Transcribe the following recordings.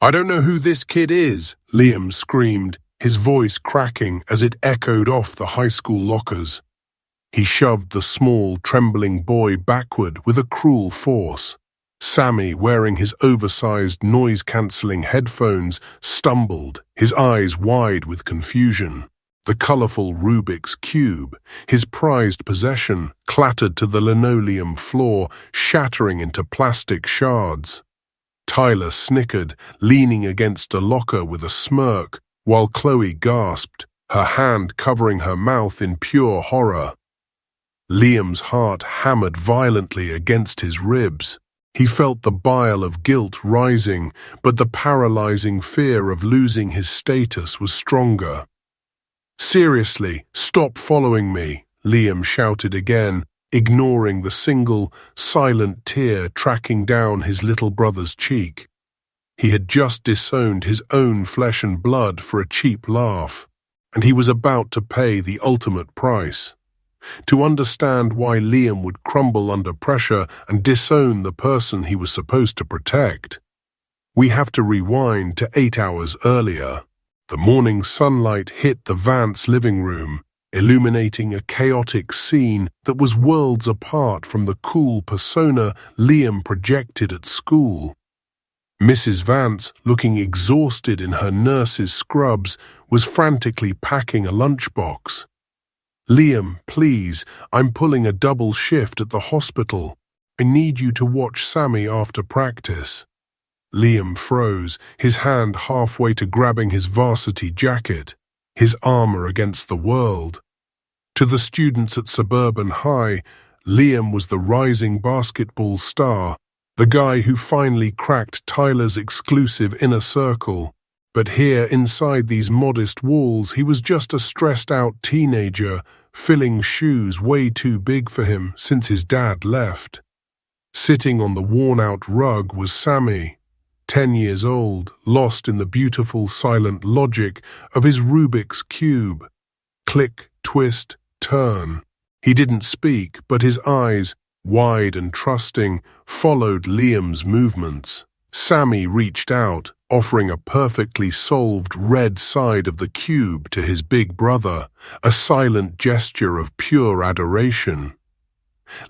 "I don't know who this kid is," Liam screamed, his voice cracking as it echoed off the high school lockers. He shoved the small, trembling boy backward with a cruel force. Sammy, wearing his oversized noise-cancelling headphones, stumbled, his eyes wide with confusion. The colorful Rubik's Cube, his prized possession, clattered to the linoleum floor, shattering into plastic shards. Tyler snickered, leaning against a locker with a smirk, while Chloe gasped, her hand covering her mouth in pure horror. Liam's heart hammered violently against his ribs. He felt the bile of guilt rising, but the paralyzing fear of losing his status was stronger. "Seriously, stop following me," Liam shouted again, ignoring the single, silent tear tracking down his little brother's cheek. He had just disowned his own flesh and blood for a cheap laugh, and he was about to pay the ultimate price. To understand why Liam would crumble under pressure and disown the person he was supposed to protect, we have to rewind to 8 hours earlier. The morning sunlight hit the Vance living room, illuminating a chaotic scene that was worlds apart from the cool persona Liam projected at school. Mrs. Vance, looking exhausted in her nurse's scrubs, was frantically packing a lunchbox. "Liam, please, I'm pulling a double shift at the hospital. I need you to watch Sammy after practice." Liam froze, his hand halfway to grabbing his varsity jacket, his armor against the world. To the students at Suburban High, Liam was the rising basketball star, the guy who finally cracked Tyler's exclusive inner circle. But here, inside these modest walls, he was just a stressed-out teenager, filling shoes way too big for him since his dad left. Sitting on the worn-out rug was Sammy, 10 years old, lost in the beautiful, silent logic of his Rubik's Cube. Click, twist, turn. He didn't speak, but his eyes, wide and trusting, followed Liam's movements. Sammy reached out, offering a perfectly solved red side of the cube to his big brother, a silent gesture of pure adoration.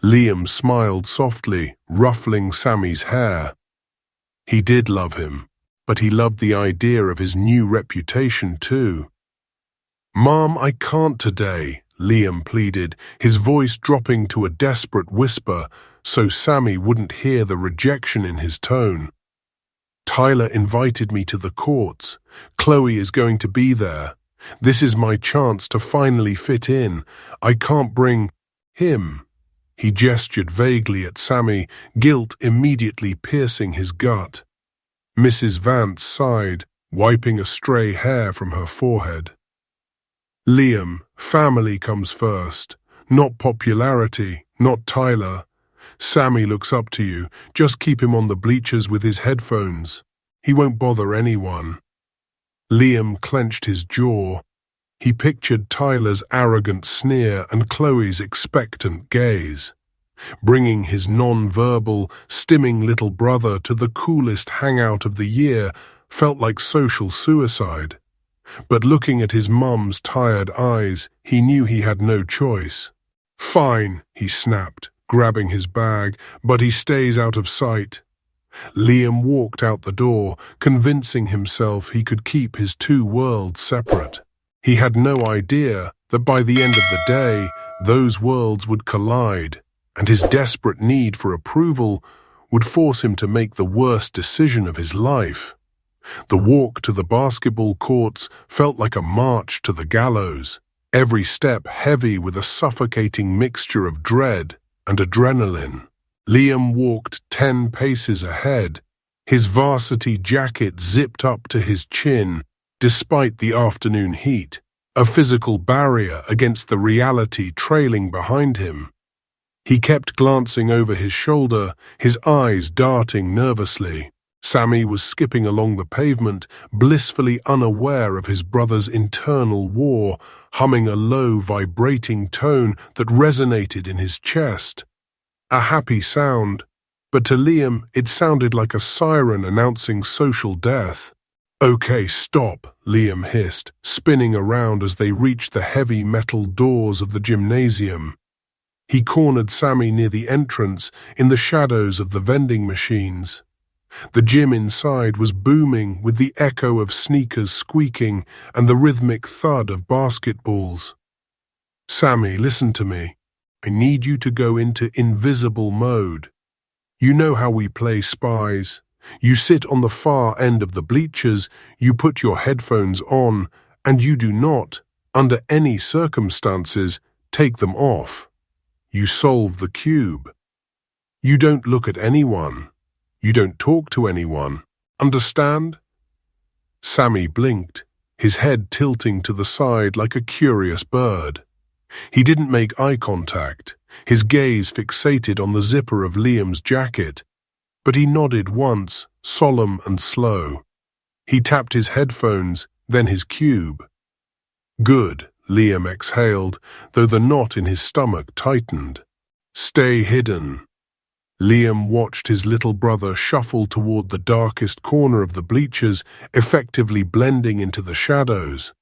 Liam smiled softly, ruffling Sammy's hair. He did love him, but he loved the idea of his new reputation too. "Mom, I can't today," Liam pleaded, his voice dropping to a desperate whisper so Sammy wouldn't hear the rejection in his tone. "Tyler invited me to the courts. Chloe is going to be there. This is my chance to finally fit in. I can't bring him." He gestured vaguely at Sammy, guilt immediately piercing his gut. Mrs. Vance sighed, wiping a stray hair from her forehead. "Liam, family comes first. Not popularity, not Tyler. Sammy looks up to you. Just keep him on the bleachers with his headphones. He won't bother anyone." Liam clenched his jaw. He pictured Tyler's arrogant sneer and Chloe's expectant gaze. Bringing his non-verbal, stimming little brother to the coolest hangout of the year felt like social suicide. But looking at his mum's tired eyes, he knew he had no choice. "Fine," he snapped, grabbing his bag, "but he stays out of sight." Liam walked out the door, convincing himself he could keep his two worlds separate. He had no idea that by the end of the day, those worlds would collide, and his desperate need for approval would force him to make the worst decision of his life. The walk to the basketball courts felt like a march to the gallows, every step heavy with a suffocating mixture of dread and adrenaline. Liam walked 10 paces ahead, his varsity jacket zipped up to his chin, despite the afternoon heat, a physical barrier against the reality trailing behind him. He kept glancing over his shoulder, his eyes darting nervously. Sammy was skipping along the pavement, blissfully unaware of his brother's internal war, humming a low, vibrating tone that resonated in his chest. A happy sound, but to Liam it sounded like a siren announcing social death. "Okay, stop," Liam hissed, spinning around as they reached the heavy metal doors of the gymnasium. He cornered Sammy near the entrance in the shadows of the vending machines. The gym inside was booming with the echo of sneakers squeaking and the rhythmic thud of basketballs. "Sammy, listen to me. I need you to go into invisible mode. You know how we play spies. You sit on the far end of the bleachers, you put your headphones on, and you do not, under any circumstances, take them off. You solve the cube. You don't look at anyone. You don't talk to anyone. Understand?" Sammy blinked, his head tilting to the side like a curious bird. He didn't make eye contact, his gaze fixated on the zipper of Liam's jacket, but he nodded once, solemn and slow. He tapped his headphones, then his cube. "Good," Liam exhaled, though the knot in his stomach tightened. "Stay hidden." Liam watched his little brother shuffle toward the darkest corner of the bleachers, effectively blending into the shadows.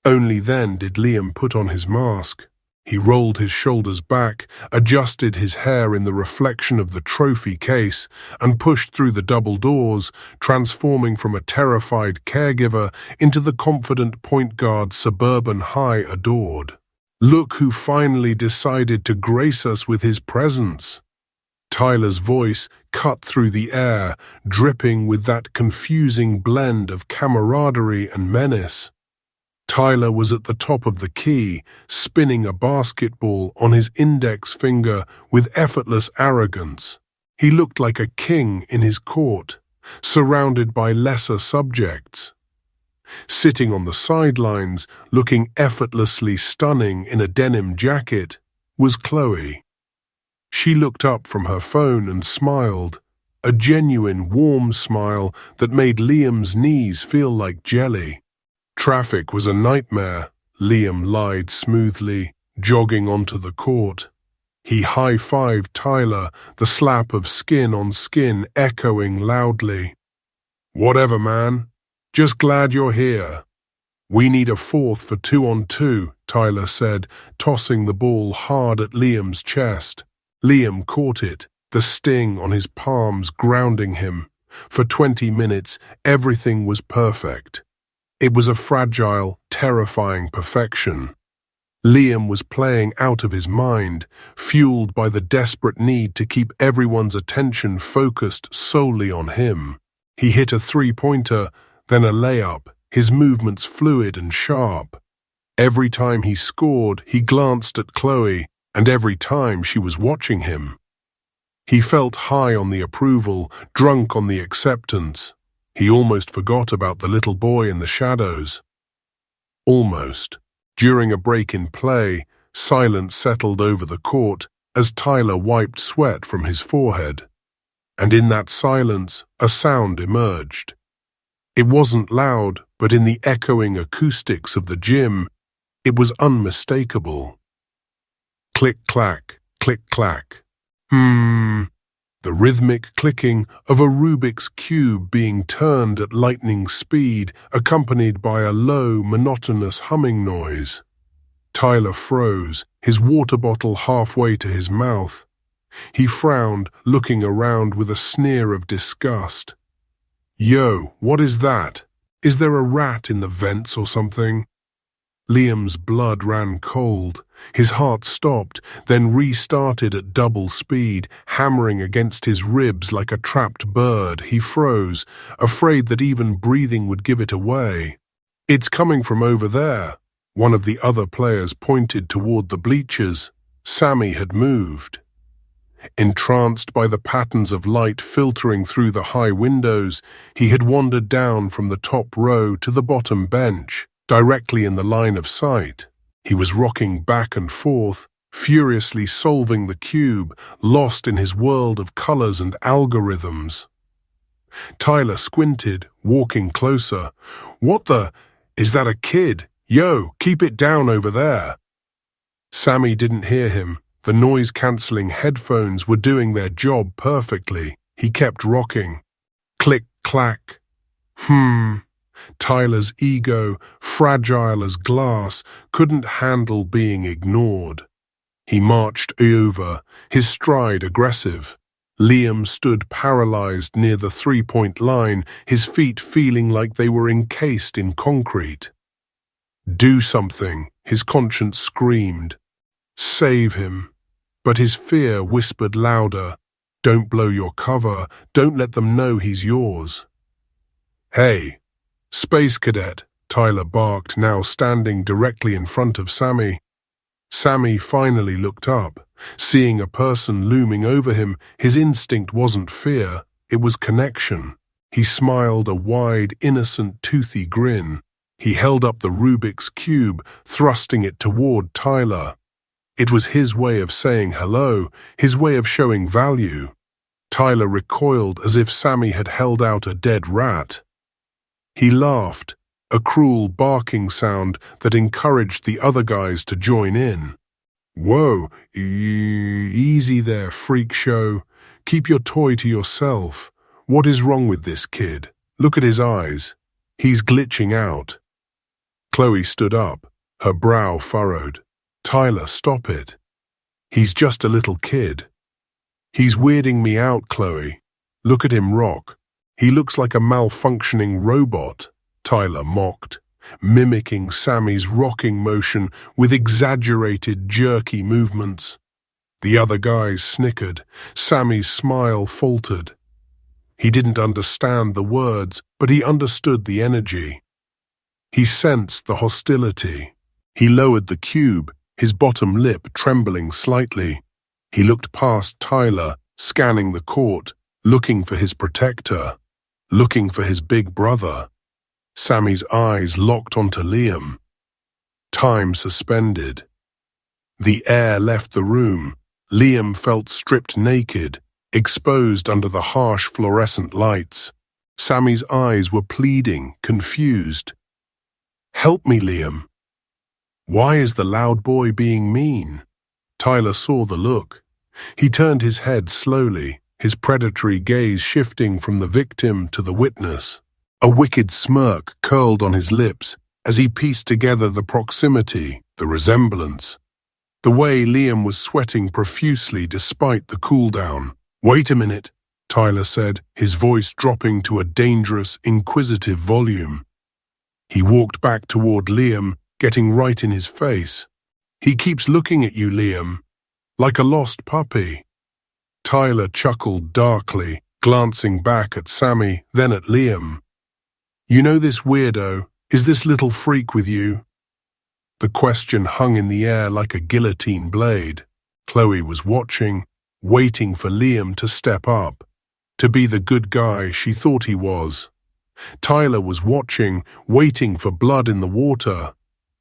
Only then did Liam put on his mask. He rolled his shoulders back, adjusted his hair in the reflection of the trophy case, and pushed through the double doors, transforming from a terrified caregiver into the confident point guard suburban high adored. "Look who finally decided to grace us with his presence." Tyler's voice cut through the air, dripping with that confusing blend of camaraderie and menace. Tyler was at the top of the key, spinning a basketball on his index finger with effortless arrogance. He looked like a king in his court, surrounded by lesser subjects. Sitting on the sidelines, looking effortlessly stunning in a denim jacket, was Chloe. She looked up from her phone and smiled, a genuine warm smile that made Liam's knees feel like jelly. "Traffic was a nightmare," Liam lied smoothly, jogging onto the court. He high-fived Tyler, the slap of skin on skin echoing loudly. "Whatever, man. Just glad you're here." "We need a fourth for 2-on-2, Tyler said, tossing the ball hard at Liam's chest. Liam caught it, the sting on his palms grounding him. For 20 minutes, everything was perfect. It was a fragile, terrifying perfection. Liam was playing out of his mind, fueled by the desperate need to keep everyone's attention focused solely on him. He hit a three-pointer, then a layup, his movements fluid and sharp. Every time he scored, he glanced at Chloe, and every time she was watching him. He felt high on the approval, drunk on the acceptance. He almost forgot about the little boy in the shadows. Almost. During a break in play, silence settled over the court as Tyler wiped sweat from his forehead. And in that silence, a sound emerged. It wasn't loud, but in the echoing acoustics of the gym, it was unmistakable. Click-clack, click-clack. The rhythmic clicking of a Rubik's Cube being turned at lightning speed, accompanied by a low, monotonous humming noise. Tyler froze, his water bottle halfway to his mouth. He frowned, looking around with a sneer of disgust. "Yo, what is that? Is there a rat in the vents or something?" Liam's blood ran cold. His heart stopped, then restarted at double speed, hammering against his ribs like a trapped bird. He froze, afraid that even breathing would give it away. "It's coming from over there." One of the other players pointed toward the bleachers. Sammy had moved. Entranced by the patterns of light filtering through the high windows, he had wandered down from the top row to the bottom bench, directly in the line of sight. He was rocking back and forth, furiously solving the cube, lost in his world of colors and algorithms. Tyler squinted, walking closer. "What the? Is that a kid? Yo, keep it down over there." Sammy didn't hear him. The noise-cancelling headphones were doing their job perfectly. He kept rocking. Click, clack. Tyler's ego, fragile as glass, couldn't handle being ignored. He marched over, his stride aggressive. Liam stood paralyzed near the three-point line, his feet feeling like they were encased in concrete. Do something, his conscience screamed. Save him. But his fear whispered louder. Don't blow your cover, don't let them know he's yours. Hey, Space Cadet, Tyler barked, now standing directly in front of Sammy. Sammy finally looked up. Seeing a person looming over him, his instinct wasn't fear, it was connection. He smiled a wide, innocent, toothy grin. He held up the Rubik's Cube, thrusting it toward Tyler. It was his way of saying hello, his way of showing value. Tyler recoiled as if Sammy had held out a dead rat. He laughed, a cruel barking sound that encouraged the other guys to join in. Whoa, easy there, freak show. Keep your toy to yourself. What is wrong with this kid? Look at his eyes. He's glitching out. Chloe stood up, her brow furrowed. Tyler, stop it. He's just a little kid. He's weirding me out, Chloe. Look at him rock. He looks like a malfunctioning robot, Tyler mocked, mimicking Sammy's rocking motion with exaggerated, jerky movements. The other guys snickered. Sammy's smile faltered. He didn't understand the words, but he understood the energy. He sensed the hostility. He lowered the cube, his bottom lip trembling slightly. He looked past Tyler, scanning the court, looking for his protector, looking for his big brother. Sammy's eyes locked onto Liam. Time suspended. The air left the room. Liam felt stripped naked, exposed under the harsh fluorescent lights. Sammy's eyes were pleading, confused. Help me, Liam. Why is the loud boy being mean? Tyler saw the look. He turned his head slowly, his predatory gaze shifting from the victim to the witness. A wicked smirk curled on his lips as he pieced together the proximity, the resemblance. The way Liam was sweating profusely despite the cool-down. Wait a minute, Tyler said, his voice dropping to a dangerous, inquisitive volume. He walked back toward Liam, getting right in his face. He keeps looking at you, Liam, like a lost puppy. Tyler chuckled darkly, glancing back at Sammy, then at Liam. You know this weirdo? Is this little freak with you? The question hung in the air like a guillotine blade. Chloe was watching, waiting for Liam to step up, to be the good guy she thought he was. Tyler was watching, waiting for blood in the water.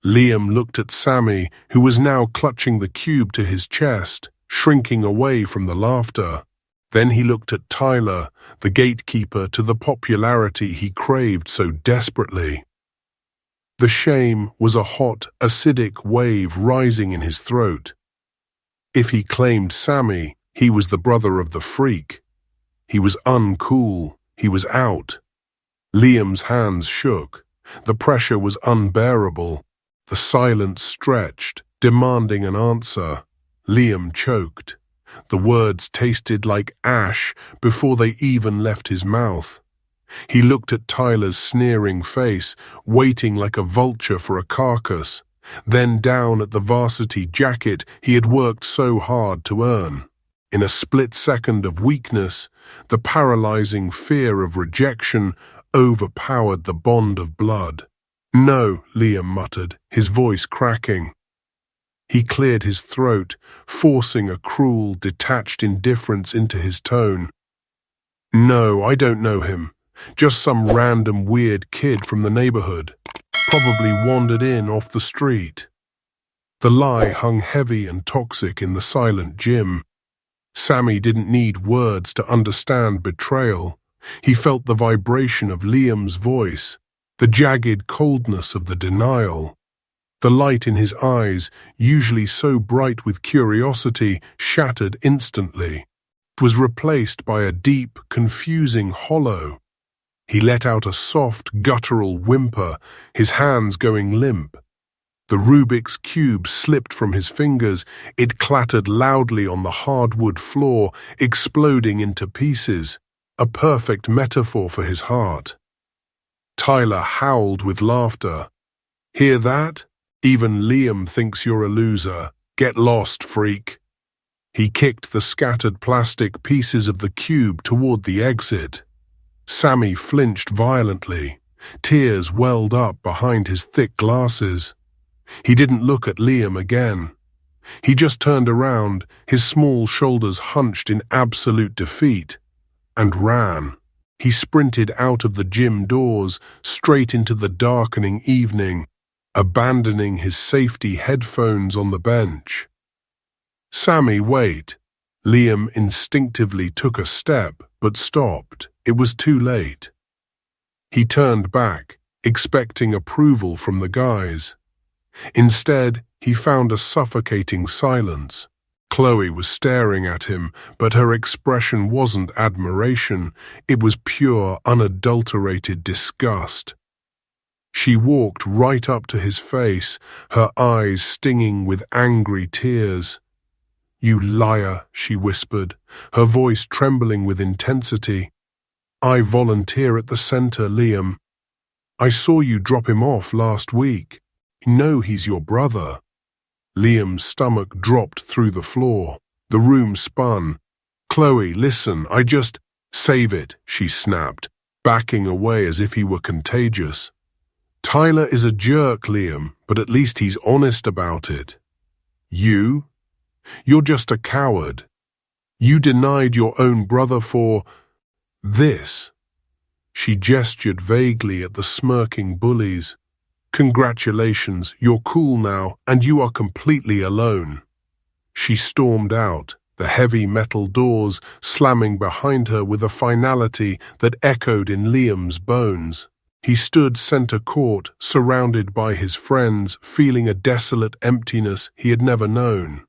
Liam looked at Sammy, who was now clutching the cube to his chest, shrinking away from the laughter. Then he looked at Tyler, the gatekeeper to the popularity he craved so desperately. The shame was a hot, acidic wave rising in his throat. If he claimed Sammy, he was the brother of the freak. He was uncool. He was out. Liam's hands shook. The pressure was unbearable. The silence stretched, demanding an answer. Liam choked. The words tasted like ash before they even left his mouth. He looked at Tyler's sneering face, waiting like a vulture for a carcass, then down at the varsity jacket he had worked so hard to earn. In a split second of weakness, the paralyzing fear of rejection overpowered the bond of blood. No, Liam muttered, his voice cracking. He cleared his throat, forcing a cruel, detached indifference into his tone. No, I don't know him. Just some random weird kid from the neighborhood. Probably wandered in off the street. The lie hung heavy and toxic in the silent gym. Sammy didn't need words to understand betrayal. He felt the vibration of Liam's voice, the jagged coldness of the denial. The light in his eyes, usually so bright with curiosity, shattered instantly. It was replaced by a deep, confusing hollow. He let out a soft, guttural whimper, his hands going limp. The Rubik's Cube slipped from his fingers. It clattered loudly on the hardwood floor, exploding into pieces, a perfect metaphor for his heart. Tyler howled with laughter. "Hear that? Even Liam thinks you're a loser. Get lost, freak." He kicked the scattered plastic pieces of the cube toward the exit. Sammy flinched violently. Tears welled up behind his thick glasses. He didn't look at Liam again. He just turned around, his small shoulders hunched in absolute defeat, and ran. He sprinted out of the gym doors, straight into the darkening evening, abandoning his safety headphones on the bench. "Sammy, wait." Liam instinctively took a step, but stopped. It was too late. He turned back, expecting approval from the guys. Instead, he found a suffocating silence. Chloe was staring at him, but her expression wasn't admiration. It was pure, unadulterated disgust. She walked right up to his face, her eyes stinging with angry tears. "You liar," she whispered, her voice trembling with intensity. "I volunteer at the center, Liam. I saw you drop him off last week. You know he's your brother." Liam's stomach dropped through the floor. The room spun. "Chloe, listen, Save it," she snapped, backing away as if he were contagious. "Tyler is a jerk, Liam, but at least he's honest about it. You're just a coward. You denied your own brother for this." She gestured vaguely at the smirking bullies. "Congratulations, you're cool now, and you are completely alone." She stormed out, the heavy metal doors slamming behind her with a finality that echoed in Liam's bones. He stood center court, surrounded by his friends, feeling a desolate emptiness he had never known.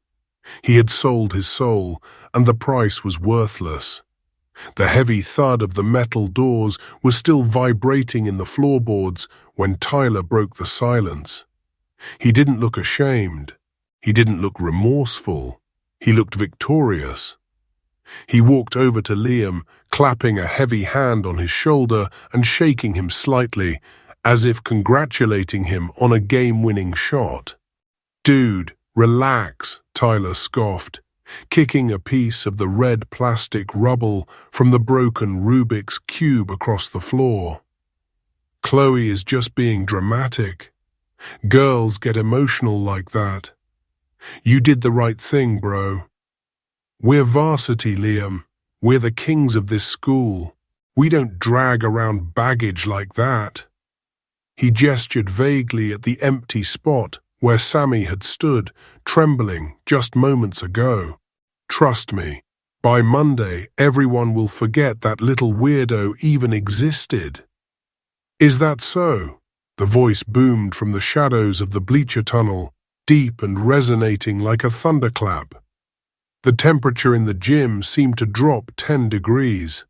He had sold his soul, and the price was worthless. The heavy thud of the metal doors was still vibrating in the floorboards when Tyler broke the silence. He didn't look ashamed. He didn't look remorseful. He looked victorious. He walked over to Liam, clapping a heavy hand on his shoulder and shaking him slightly, as if congratulating him on a game-winning shot. "Dude, relax," Tyler scoffed, kicking a piece of the red plastic rubble from the broken Rubik's Cube across the floor. "Chloe is just being dramatic. Girls get emotional like that. You did the right thing, bro. We're varsity, Liam. We're the kings of this school. We don't drag around baggage like that." He gestured vaguely at the empty spot where Sammy had stood, trembling just moments ago. "Trust me, by Monday everyone will forget that little weirdo even existed." "Is that so?" The voice boomed from the shadows of the bleacher tunnel, deep and resonating like a thunderclap. The temperature in the gym seemed to drop 10 degrees.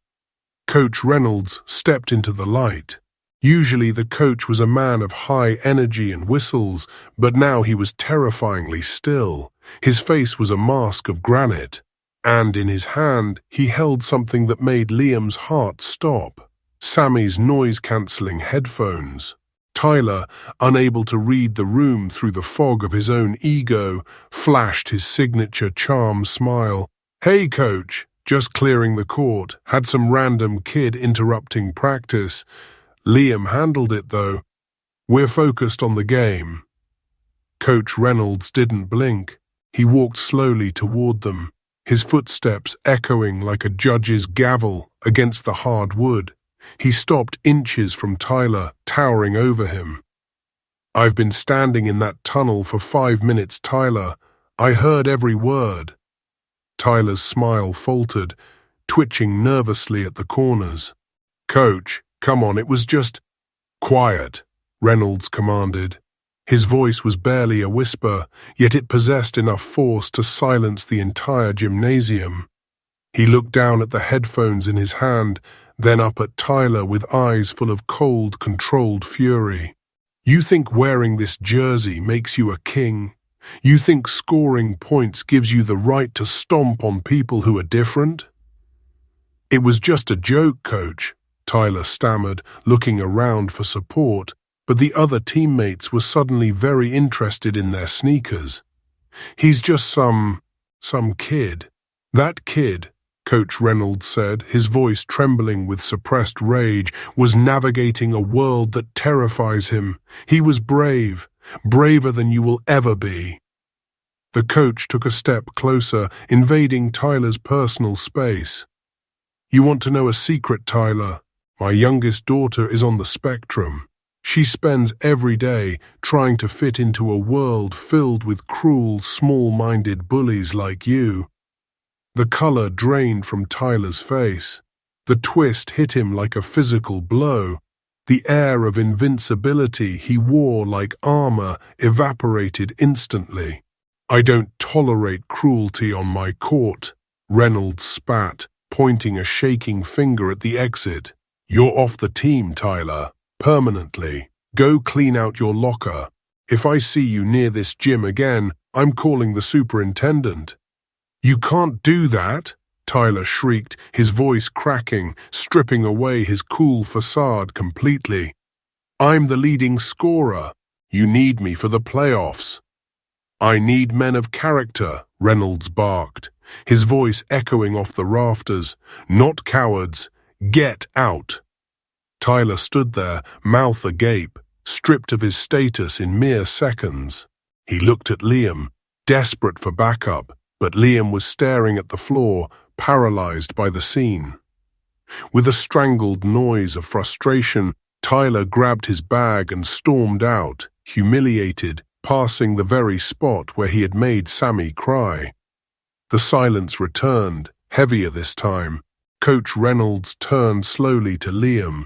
Coach Reynolds stepped into the light. Usually the coach was a man of high energy and whistles, but now he was terrifyingly still. His face was a mask of granite, and in his hand he held something that made Liam's heart stop. Sammy's noise-cancelling headphones. Tyler, unable to read the room through the fog of his own ego, flashed his signature charm smile. "Hey, coach, just clearing the court. Had some random kid interrupting practice. Liam handled it, though. We're focused on the game." Coach Reynolds didn't blink. He walked slowly toward them, his footsteps echoing like a judge's gavel against the hard wood. He stopped inches from Tyler, towering over him. "I've been standing in that tunnel for 5 minutes, Tyler. I heard every word." Tyler's smile faltered, twitching nervously at the corners. "Coach, come on, it was just—" "Quiet," Reynolds commanded. His voice was barely a whisper, yet it possessed enough force to silence the entire gymnasium. He looked down at the headphones in his hand, then up at Tyler with eyes full of cold, controlled fury. "You think wearing this jersey makes you a king? You think scoring points gives you the right to stomp on people who are different?" "It was just a joke, coach," Tyler stammered, looking around for support, but the other teammates were suddenly very interested in their sneakers. "He's just some kid." "That kid," Coach Reynolds said, his voice trembling with suppressed rage, "was navigating a world that terrifies him. He was brave, braver than you will ever be." The coach took a step closer, invading Tyler's personal space. "You want to know a secret, Tyler? My youngest daughter is on the spectrum. She spends every day trying to fit into a world filled with cruel, small-minded bullies like you." The color drained from Tyler's face. The twist hit him like a physical blow. The air of invincibility he wore like armor evaporated instantly. "I don't tolerate cruelty on my court," Reynolds spat, pointing a shaking finger at the exit. "You're off the team, Tyler. Permanently. Go clean out your locker. If I see you near this gym again, I'm calling the superintendent." "You can't do that," Tyler shrieked, his voice cracking, stripping away his cool facade completely. "I'm the leading scorer. You need me for the playoffs." "I need men of character," Reynolds barked, his voice echoing off the rafters. "Not cowards. Get out." Tyler stood there, mouth agape, stripped of his status in mere seconds. He looked at Liam, desperate for backup, but Liam was staring at the floor, paralyzed by the scene. With a strangled noise of frustration, Tyler grabbed his bag and stormed out, humiliated, passing the very spot where he had made Sammy cry. The silence returned, heavier this time. Coach Reynolds turned slowly to Liam.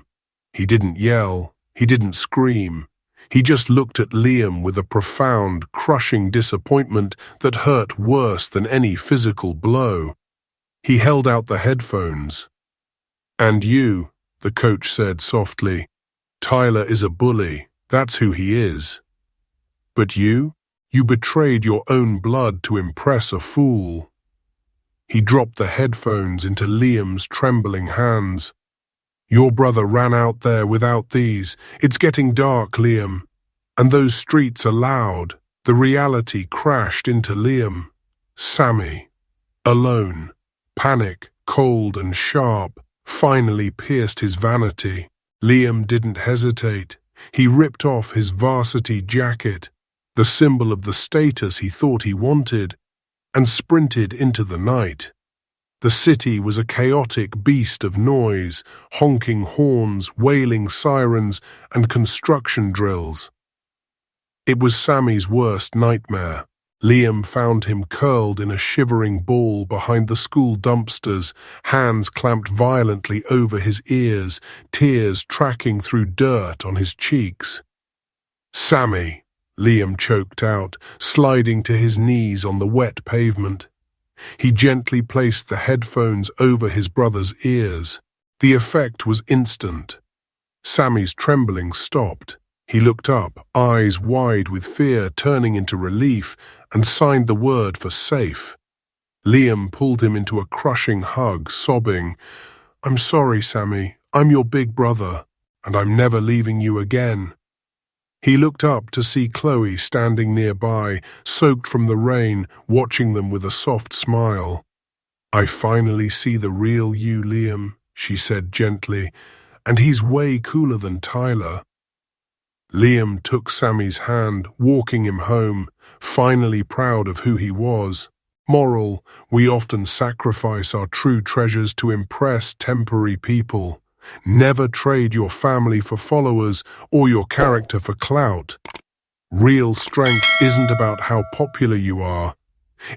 He didn't yell, he didn't scream. He just looked at Liam with a profound, crushing disappointment that hurt worse than any physical blow. He held out the headphones. "And you," the coach said softly, "Tyler is a bully, that's who he is. But you betrayed your own blood to impress a fool." He dropped the headphones into Liam's trembling hands. "Your brother ran out there without these. It's getting dark, Liam. And those streets are loud." The reality crashed into Liam. Sammy, alone, panic, cold and sharp, finally pierced his vanity. Liam didn't hesitate. He ripped off his varsity jacket, the symbol of the status he thought he wanted, and sprinted into the night. The city was a chaotic beast of noise, honking horns, wailing sirens, and construction drills. It was Sammy's worst nightmare. Liam found him curled in a shivering ball behind the school dumpsters, hands clamped violently over his ears, tears tracking through dirt on his cheeks. "Sammy," Liam choked out, sliding to his knees on the wet pavement. He gently placed the headphones over his brother's ears. The effect was instant. Sammy's trembling stopped. He looked up, eyes wide with fear turning into relief, and signed the word for safe. Liam pulled him into a crushing hug, sobbing, "I'm sorry, Sammy. I'm your big brother, and I'm never leaving you again." He looked up to see Chloe standing nearby, soaked from the rain, watching them with a soft smile. "I finally see the real you, Liam," she said gently, "and he's way cooler than Tyler." Liam took Sammy's hand, walking him home, finally proud of who he was. Moral: we often sacrifice our true treasures to impress temporary people. Never trade your family for followers or your character for clout. Real strength isn't about how popular you are.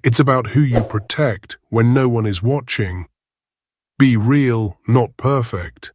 It's about who you protect when no one is watching. Be real, not perfect.